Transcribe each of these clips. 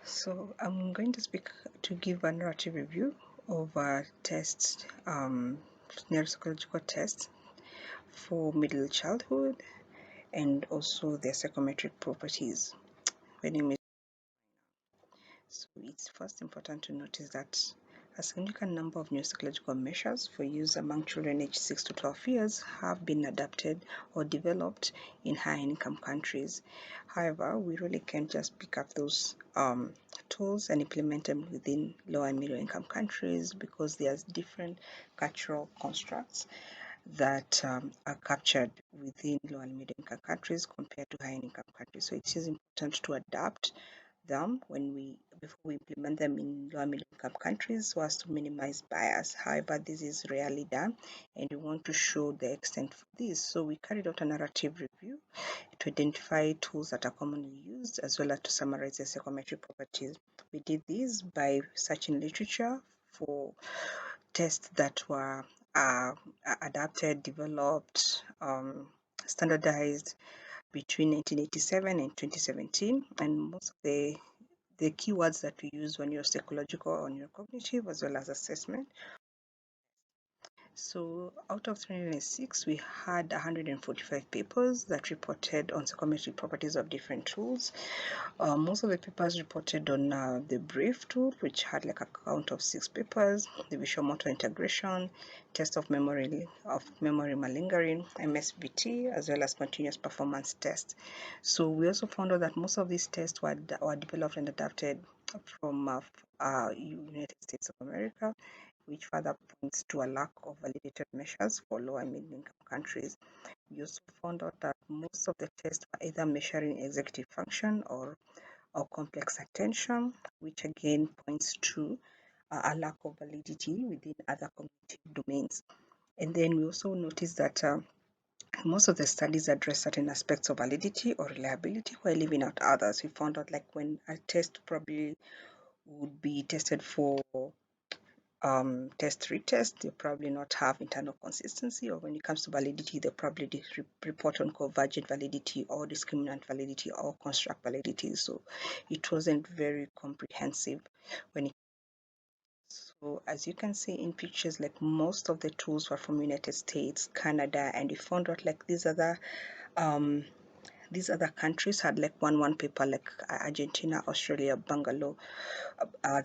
So I'm going to give a narrative review of tests, neuropsychological tests for middle childhood and also their psychometric properties. My name is So it's first important to notice that a significant number of neuropsychological measures for use among children aged 6 to 12 years have been adapted or developed in high-income countries. However, we really can't just pick up those tools and implement them within low and middle income countries because there's different cultural constructs that are captured within low and middle income countries compared to high income countries. So it is important to adapt them before we implement them in low and middle income countries so as to minimize bias. However, this is rarely done and we want to show the extent for this. So we carried out a narrative review to identify tools that are commonly used as well as to summarize their psychometric properties. We did this by searching literature for tests that were uh, adapted, developed, standardized between 1987 and 2017, and most of the keywords that we use when you're psychological or neurocognitive as well as assessment. So out of 306, we had 145 papers that reported on psychometric properties of different tools. Most of the papers reported on the brief tool, which had like a count of 6 papers, the visual motor integration, test of memory malingering, MSBT, as well as continuous performance test. So we also found out that most of these tests were developed and adapted from United States of America, which further points to a lack of validated measures for low and middle income countries. We also found out that most of the tests were either measuring executive function or complex attention, which again points to a lack of validity within other cognitive domains. And then we also noticed that most of the studies address certain aspects of validity or reliability while leaving out others. We found out like when a test probably would be tested for test retest, they probably not have internal consistency, or when it comes to validity, they probably report on convergent validity or discriminant validity or construct validity. So it wasn't very comprehensive when it. So as you can see in pictures, like most of the tools were from United States, Canada, and we found out like these other countries had like one paper, like Argentina, Australia, Bangalore.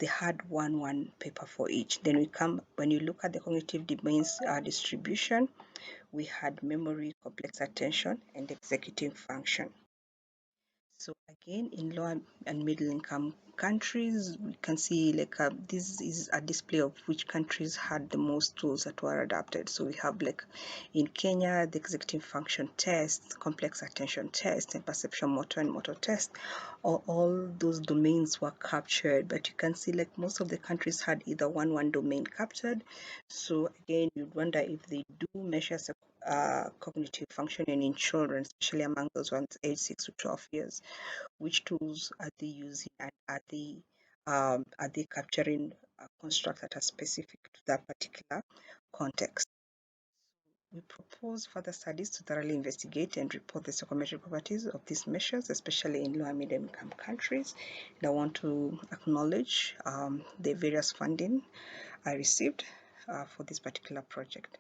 They had one paper for each. Then when you look at the cognitive domains distribution, we had memory, complex attention, and executive function. So again, in low and middle income countries, we can see like this is a display of which countries had the most tools that were adapted. So we have like in Kenya, the executive function test, complex attention test, and perception motor and motor test. All those domains were captured, but you can see like most of the countries had either one domain captured. So again, you'd wonder if they do measure cognitive functioning in children, especially among those ones aged 6 to 12 years. Which tools are they using, and are they capturing constructs that are specific to that particular context? We propose further studies to thoroughly investigate and report the psychometric properties of these measures, especially in low and middle income countries. And I want to acknowledge the various funding I received for this particular project.